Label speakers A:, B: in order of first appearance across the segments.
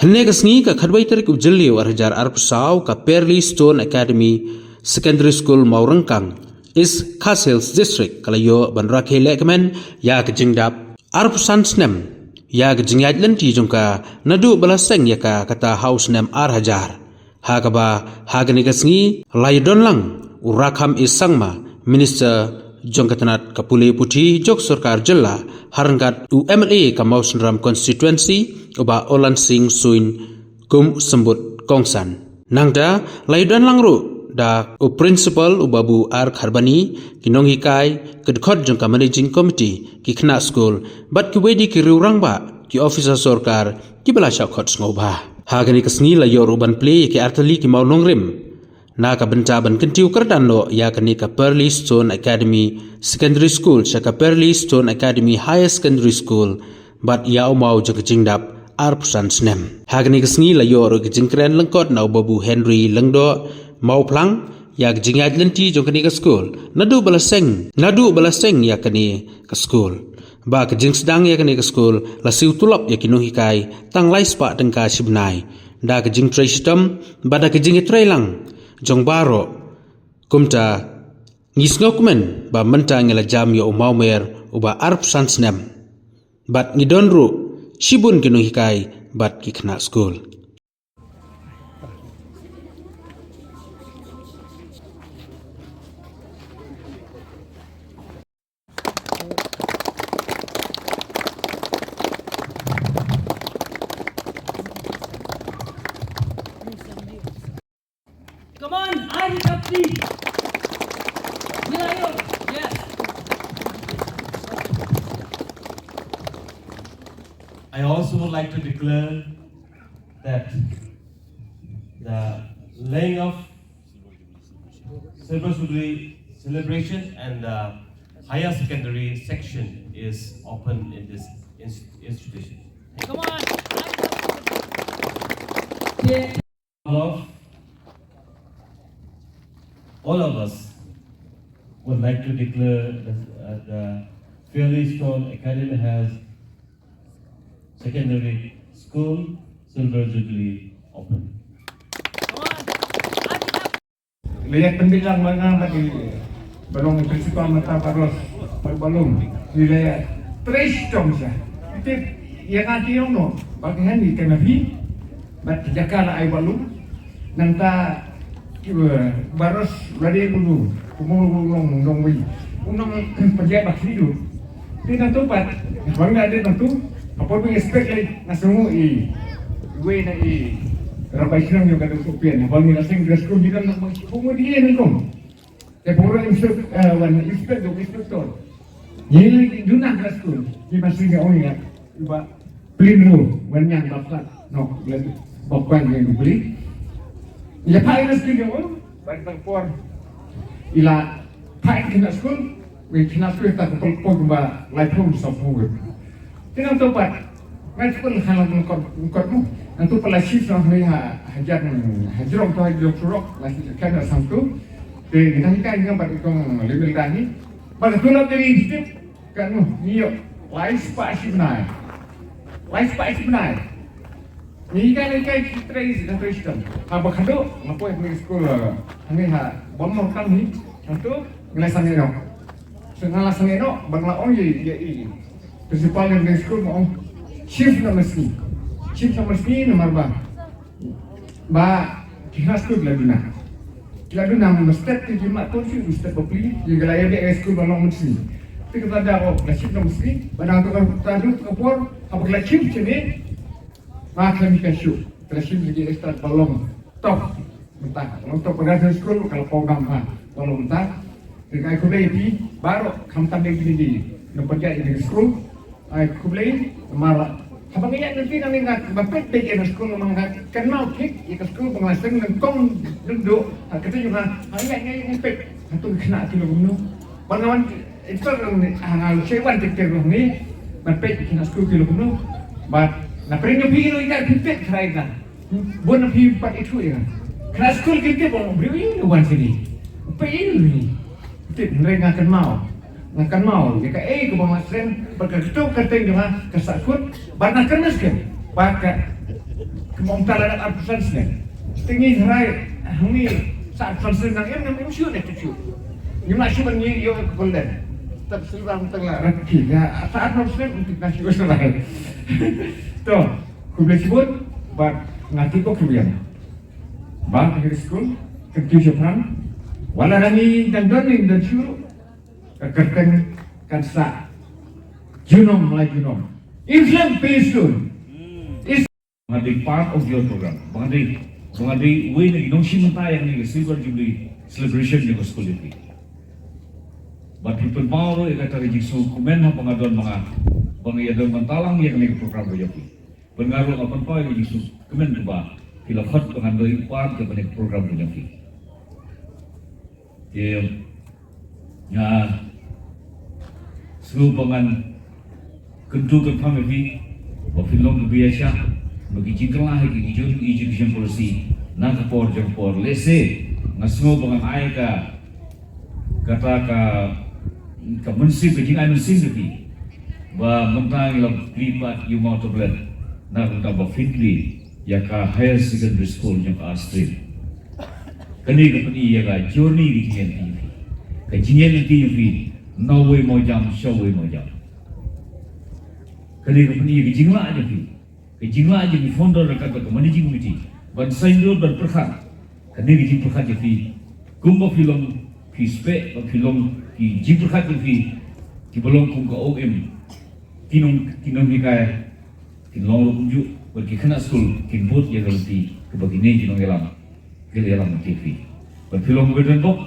A: Hanya kesni ka khadwai tarik Jubili warhajar arpusau ka Pearly Stone Academy Secondary School Maurengkang is Castles District kalayo banrake lekmen ya kejingdap arpusan snem ya kejingyat lenti jungka nadu balaseng ya ka kata house snem arhajar hakaba hagani kesni laydon lang urakam isangma minister jongkatanat kapule puti jok sarkar jilla harangkat UMLA Kamausenram constituency uba Olan Sing Suin kum sembut kongsan nangda laydon langru da principal ubabu ar kharbani kinong hikai kedkhot jongka managing committee ki khna school bat ki wedi ki riurang ba ki officer sarkar ki bala shakhot sngoba hagani kasni la yor uban play ki artali ki maulong rim na ka benta ban kyntiew kyrdan no ya kani ka Pearly Stone Academy Secondary School shaka Pearly Stone Academy Higher Secondary School bat ya umau jingdap arpusan snem hagani kasni la yor ki jingkren lengkot na ubabu Henry lengdo mau plang ya jingat lenti jong kani ka school nadu balaseng ya kani ka school ba ka jing sedang ya kani ka school la siu tulap ya kinu hikai tang lai spa tengka sibnai da ka jing tray system ba da ka jing tray lang jong baro kumta ngisngokmen ba mentang ngela jam ya umau mer uba arp sansnem bat ngidonru shibun kinu hikai bat ki khna school.
B: Come on, ïaka please. Yes.
C: I also would like to declare that the laying of Silver Jubili celebration and the higher secondary section is open in this institution.
B: Come on, yeah.
C: All of us would like to declare that the Pearly Stone Academy has secondary school Silver Jubili open.
D: Lihat pendidikan mana bagi balong principal mata baros balong wilayah tres jom sah. Itu yang nanti yang no bagi hari kena bi, bat jakala ay balong nangta baros lari dulu, kumulong dongwi, unang penjabat hidup. Tidak tepat, bangga ada tentu. Apa pun expect lagi nasungu gue na rabai senang juga ada kopian. Abang ni nasing dress code juga nak mengungu dia ni kom. Pura inspect dok inspektor. Ni lagi dunang dress code. Ni masih ni orang ya. Iba pelin lu, banyak dapat. No, lagi bapak yang beli. Ya pakai dress code orang. Bantang por. Ila pakai kena school. We kena school tak kepol ba light home stop home. Tinang topat. Ngai pun halang ngkot mu. Nanti pelasih sampai hajarong tu hajarong surok lagi kena samtu. Di nanti yang pada kong lebih lagi. Pada tu nak dari istri kan niyo life spasi benar. Ni kan trace dan system. Apa kado? Apa yang di sekolah? Ini bomor kami. Satu ngelasan ni no. Ngelasan ni no. Bangla ye. Principal yang di sekolah mau chief nomor sini nomor ba kita sekolah laduna mesti terjemah tu sih mesti kopi jika lagi di sekolah balong mesti kita ada chief nomor sini pada tu tadi kapur apa kalau chief sini makan ikan show chief lagi extra balong top mentah untuk pengajar sekolah kalau program balong mentah dengan aku lagi baru kamu tanda gini nampak jadi sekolah aku beli malah habang iyan nanti nang bapet bigyan ng school mga kanmao kik ika school pangasang ng kong dundo kata juga ayat pek atau kena kilo gumno pangawan itu ang sewan tikter ni bapet kena school kilo gumno but na prinyo pino ika pipet kaiga bon pi pat itu ya kena school kike bon bri wan sini pe ini tip renga kanmao Nakan mau, jika ke pemasaran berketuk keting dengan kesakut, banyak kenas kan, pakai mong talaga arpusan snem. Tingin rai hangi saat konsen nang em syu ne tu syu. Ni ma syu man ni yo golden. Tapi sebab tengah rakit ya saat konsen untuk nasi gosong lain. Tu, kubi sebut bak ngati ko kubian. Bak akhir school kyntiew Japan. Wala nani dan doning dan syu kerken kan sa junom mulai junom. Islam peaceful.
C: Menjadi part of your program, menjadi way ni nong simanta yang ni silver jubilee celebration ni school ini. But people mau ikat dari jiksu kumen ha pengaduan pengiyadon mentalang yang ni program berjalan. Pengaruh apa pun yang jiksu kumen tu bah filafat pengaduan part ke ni program berjalan. Ya, seluruh pengan kentu kentam ini, bafilong kebiasa. Bagi jingklah lagi education policy nak kapor jempor lese ngasmo bangang ïaka kata ka mensi bejing ay mensi lagi ba mentang ilang lipat yung mga tablet na kung ba fitly yaka higher secondary school yung ka stream kani ka pani yaka journey di kinyan TV ka jinyan ti yung no way mo jam show way mo jam kani ka pani yaka jingla aja Kejingla aja di founder dekat ke managing committee, ban senior dan perkhidmat. Kini di perkhidmat jadi, kumba film spek, film di perkhidmat jadi, di belum kumka OM, kinong hikaya, kinong unjuk, bagi kena school, kinbut ya ganti, kebagini kinong elam TV. Ban film berdan bok,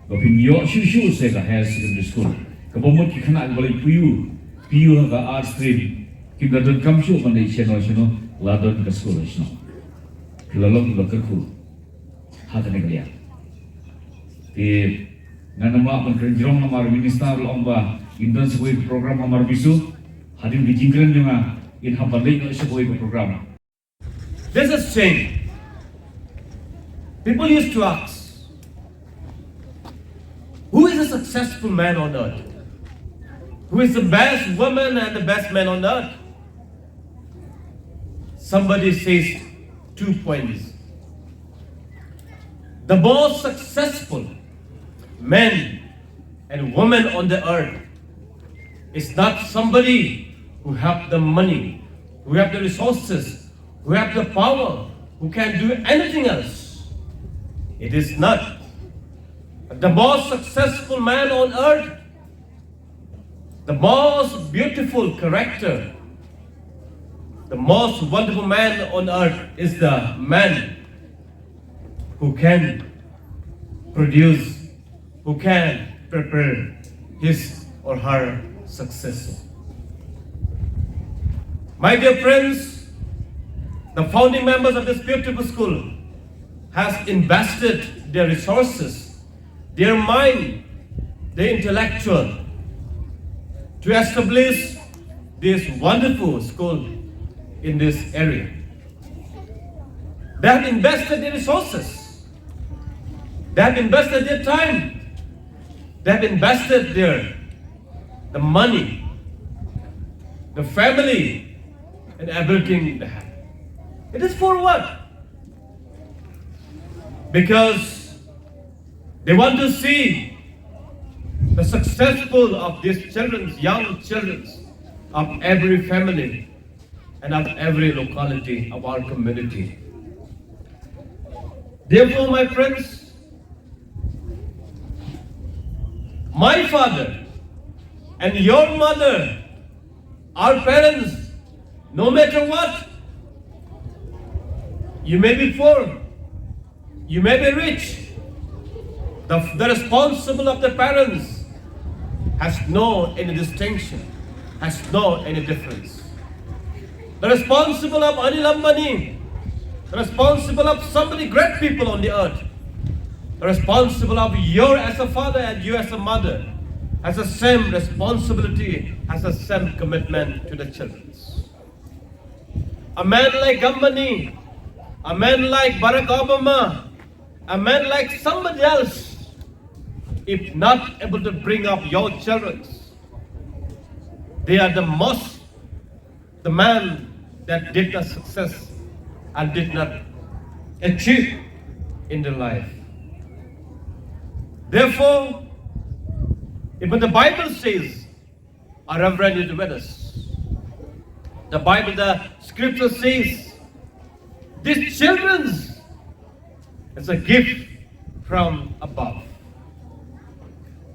C: bapin yo syu saya higher secondary school, kebomot kena balai PU ke art stream. Kita don kamshu pandai channel ladon ke school isno. Kilalong kerku. Hata neglia. Nama penkerjaan nama minister lomba Indon sebuah program amar bisu hadir di jingkran juga in hapalai no sebuah program.
B: This is change. People used to ask, who is a successful man on earth? Who is the best woman and the best man on earth? Somebody says 2 points. The most successful men and women on the earth is not somebody who have the money, who have the resources, who have the power, who can do anything else. It is not. The most successful man on earth, the most beautiful character, the most wonderful man on earth is the man who can produce, who can prepare his or her successor. My dear friends, the founding members of this beautiful school has invested their resources, their mind, their intellectual to establish this wonderful school in this area. They have invested their resources. They have invested their time. They have invested the money, the family, and everything they have. It is for what? Because they want to see the successful of these children, young children of every family and of every locality of our community. Therefore, my friends, my father and your mother, our parents, no matter what, you may be poor, you may be rich, the responsible of the parents has no any distinction, has no any difference. The responsible of Anil Ambani, the responsible of so many great people on the earth, the responsible of you as a father and you as a mother, has the same responsibility, has the same commitment to the children. A man like Ambani, a man like Barack Obama, a man like somebody else, if not able to bring up your children, they are the man that did the success and did not achieve in their life. Therefore, even the Bible says, our Reverend is with us. The Bible, the scripture says, these children's is a gift from above.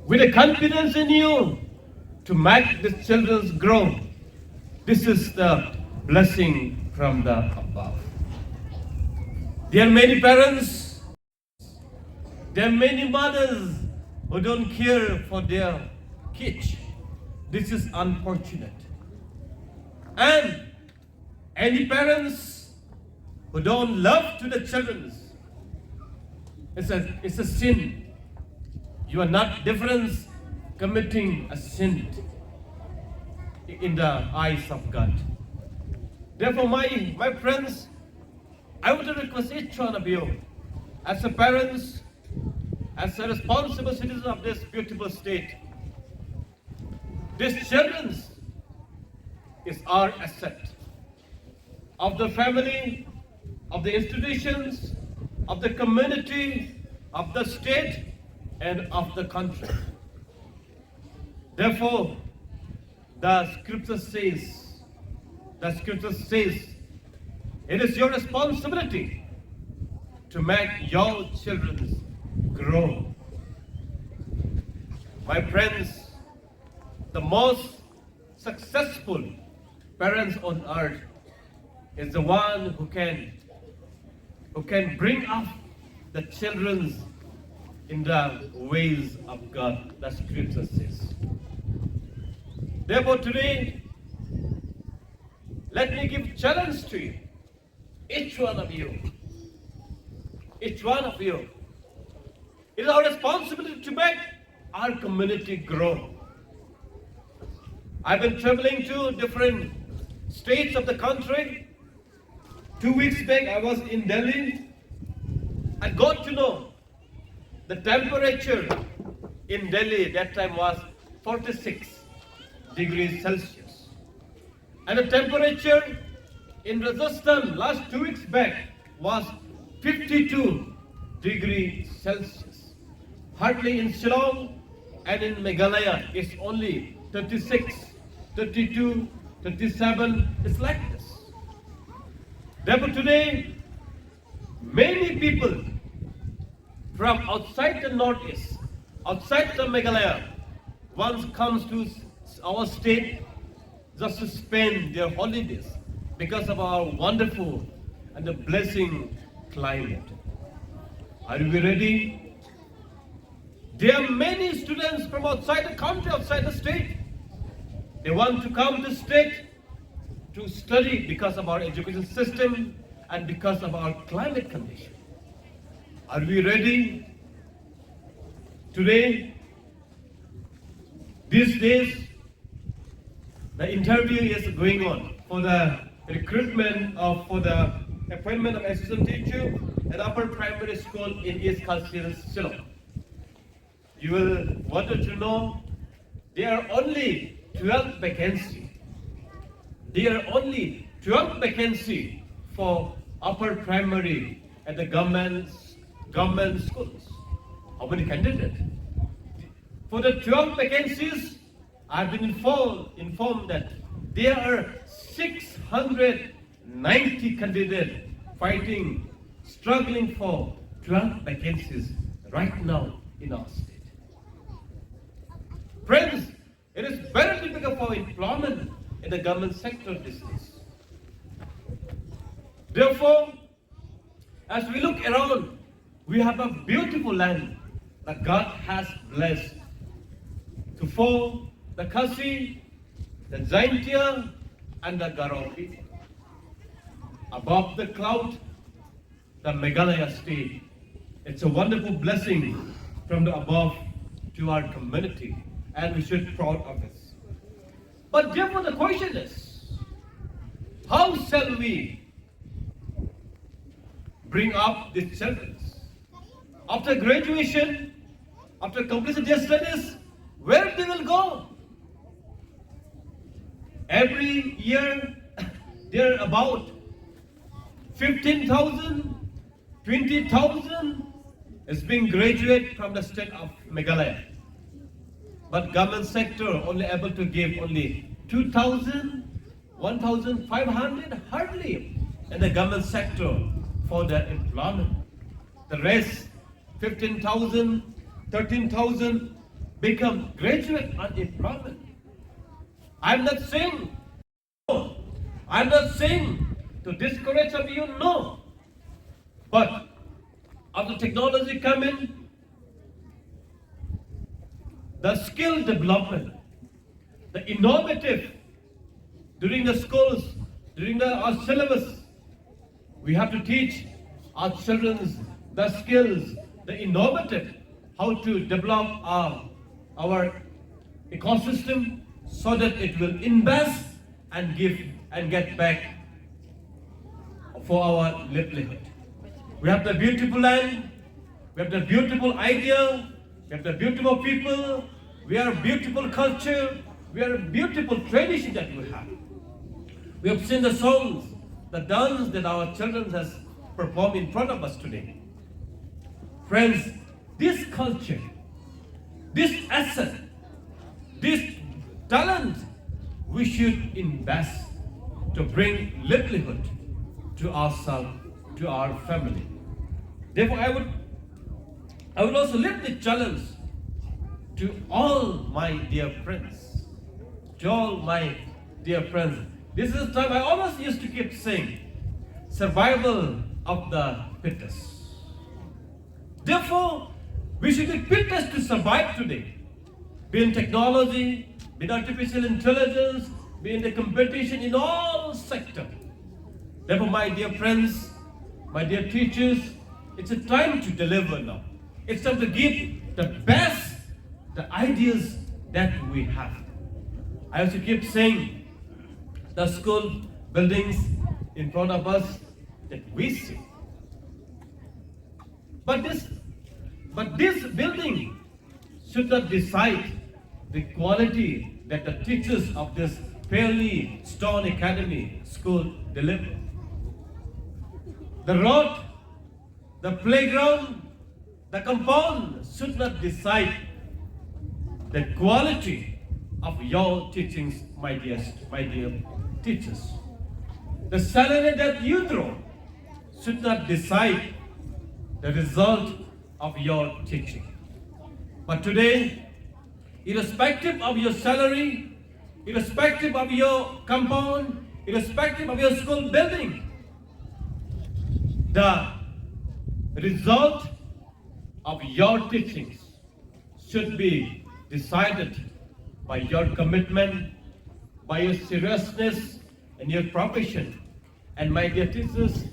B: With a confidence in you to make the children grow, this is the blessing from the above. There are many parents, there are many mothers who don't care for their kids. This is unfortunate. And any parents who don't love to the children, it's a sin. You are not different committing a sin in the eyes of God. Therefore, my friends, I would request each one of you, as a parents, as a responsible citizen of this beautiful state, these children is our asset of the family, of the institutions, of the community, of the state, and of the country. Therefore, the scripture says, it is your responsibility to make your children grow. My friends, the most successful parents on earth is the one who can bring up the children in the ways of God, the scripture says. Therefore today, let me give challenge to you, each one of you. It is our responsibility to make our community grow. I've been traveling to different states of the country. 2 weeks back, I was in Delhi. I got to know the temperature in Delhi that time was 46 degrees Celsius. And the temperature in Rajasthan last 2 weeks back was 52 degrees Celsius. Hardly in Shillong and in Meghalaya, it's only 36, 32, 37. It's like this. Therefore today, many people from outside the northeast, outside the Meghalaya, once comes to our state just to spend their holidays because of our wonderful and the blessing climate. Are we ready? There are many students from outside the country, outside the state. They want to come to state to study because of our education system and because of our climate condition. Are we ready? Today, these days, the interview is going on for the recruitment for the appointment of assistant teacher at upper primary school in East Khalsil, Shillong. You will want to know there are only 12 vacancies. There are only 12 vacancies for upper primary at the government schools. How many candidates? For the 12 vacancies, I've been informed that there are 690 candidates fighting, struggling for 12 vacancies right now in our state. Friends, it is very difficult for employment in the government sector these days. Therefore, as we look around, we have a beautiful land that God has blessed to fall the Khasi, the Kyntiew, and the Garo people. Above the cloud, the Meghalaya state. It's a wonderful blessing from the above to our community, and we should be proud of this. But therefore the question is, how shall we bring up these children? After graduation, after completion their studies, where they will go? Every year, there are about 15,000, 20,000 is being graduate from the state of Meghalaya. But government sector only able to give only 2,000, 1,500 hardly in the government sector for their employment. The rest, 15,000, 13,000 become graduate unemployment. I'm not saying, no. I'm not saying to discourage of you, no. But after technology come in, the skill development, the innovative, during the schools, during our syllabus, we have to teach our children the skills, the innovative, how to develop our ecosystem so that it will invest and give and get back for our livelihood. We have the beautiful land, we have the beautiful idea, we have the beautiful people, we have a beautiful culture, we have a beautiful tradition that we have. We have seen the songs, the dance that our children has performed in front of us today. Friends, this culture, this asset, this talent, we should invest to bring livelihood to ourselves, to our family. Therefore, I would also lift the challenge to all my dear friends, to all my dear friends. This is the time I always used to keep saying, survival of the fittest. Therefore, we should be fittest to survive today. Be in technology, be in artificial intelligence, be in the competition in all sectors. Therefore, my dear friends, my dear teachers, it's a time to deliver now. It's time to give the best, the ideas that we have. I also keep saying, the school buildings in front of us that we see. But this building should not decide the quality that the teachers of this Pearly Stone Academy school deliver. The road, the playground, the compound should not decide the quality of your teachings, my dear teachers. The salary that you draw should not decide the result of your teaching. But today, irrespective of your salary, irrespective of your compound, irrespective of your school building, the result of your teachings should be decided by your commitment, by your seriousness in your profession. And my dear teachers,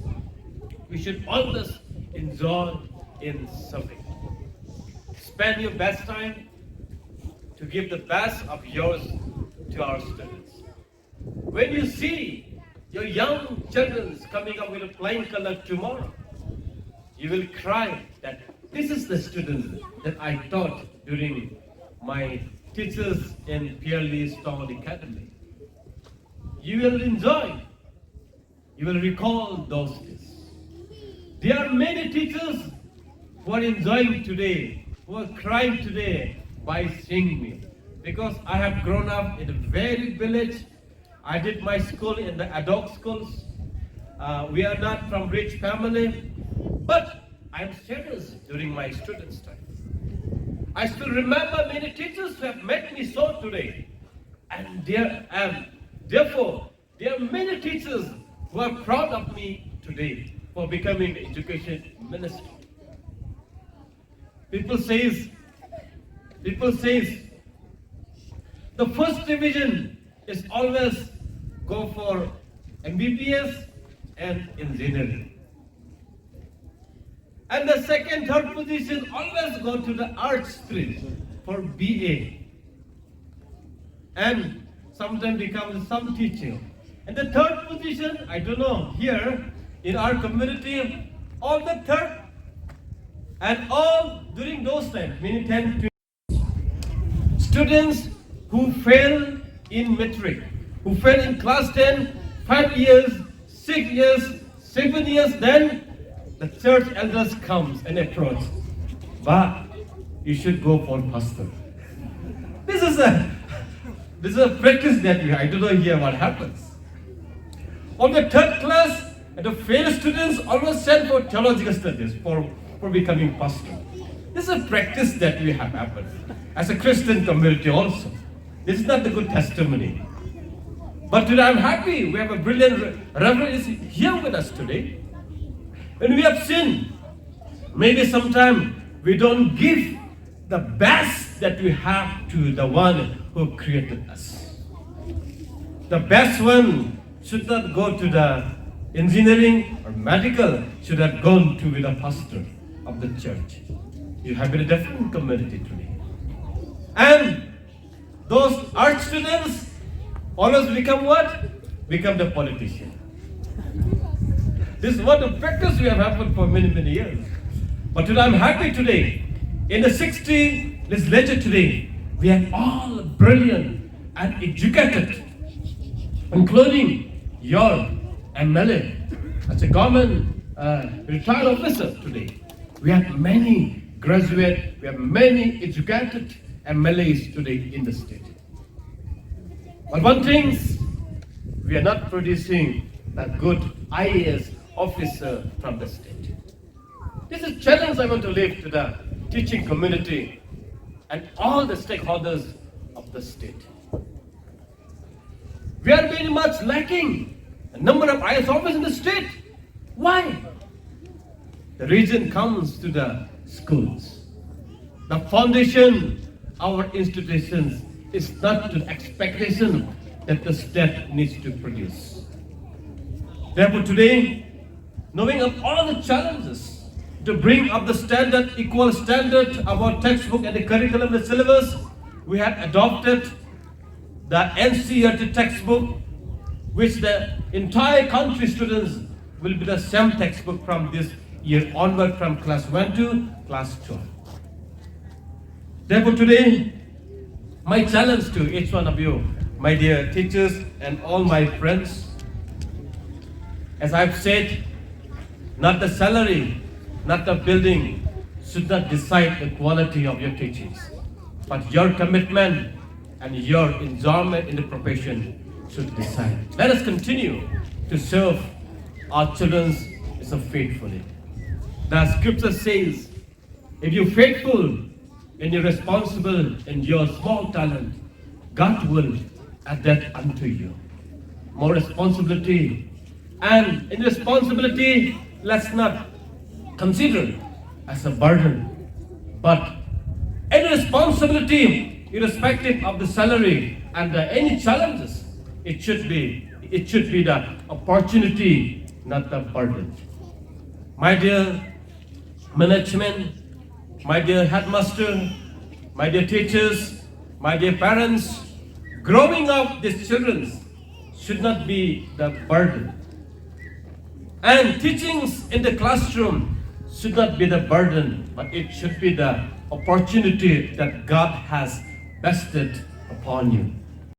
B: we should always enjoy in serving. Spend your best time to give the best of yours to our students. When you see your young children coming up with a flying color tomorrow, you will cry that this is the student that I taught during my teachers in Pearly Stone Academy. You will enjoy, you will recall those days. There are many teachers who are enjoying today, who are crying today by seeing me. Because I have grown up in a very village. I did my school in the ad hoc schools. We are not from rich family, but I am serious during my students' time. I still remember many teachers who have met me so today. And therefore, there are many teachers who are proud of me today for becoming the education minister. People says, the first division is always go for MBBS and engineering. And the second, third position always go to the arts stream for BA. And sometimes becomes some teacher. And the third position, I don't know, here in our community, all the third and all during those times, meaning 10, 20 students who fail in matric, who fail in class 10, 5 years, 6 years, 7 years, then the church elders comes and approach. But you should go for pastor. This is a practice that we have. I don't know here what happens. On the third class, the failed students always sent for theological studies for becoming pastor. This is a practice that we have happened as a Christian community also. This is not the good testimony. But today I'm happy we have a brilliant reverend is here with us today. When we have sinned, maybe sometime we don't give the best that we have to the one who created us. The best one should not go to the engineering or medical, should have gone to be the pastor of the church. You have been a different community today. And those art students always become what? Become the politician. This is what the practice we have happened for many, many years. But today I'm happy today. In the 16th legislature today, we are all brilliant and educated, including your MLA as a government retired officer today. We have many graduate, we have many educated MLAs today in the state. But one thing, we are not producing a good IAS officer from the state. This is a challenge I want to leave to the teaching community and all the stakeholders of the state. We are very much lacking a number of IAS officers in the state. Why? The reason comes to the schools. The foundation, our institutions, is not to the expectation that the state needs to produce. Therefore today, knowing of all the challenges, to bring up the standard, equal standard of our textbook and the curriculum, the syllabus, we have adopted the NCERT textbook, which the entire country students will be the same textbook from this year onward, from class 1 to class 12. Therefore today, my challenge to each one of you, my dear teachers and all my friends, as I've said, not the salary, not the building should not decide the quality of your teachings, but your commitment and your enjoyment in the profession should decide. Let us continue to serve our children so faithfully. The scripture says, if you're faithful and you're responsible in your small talent, God will add that unto you. More responsibility. And in responsibility, let's not consider as a burden, but any responsibility, irrespective of the salary and any challenges, it should be the opportunity, not the burden. My dear management, my dear headmaster, my dear teachers, my dear parents, growing up these children should not be the burden. And teachings in the classroom should not be the burden, but it should be the opportunity that God has vested upon you.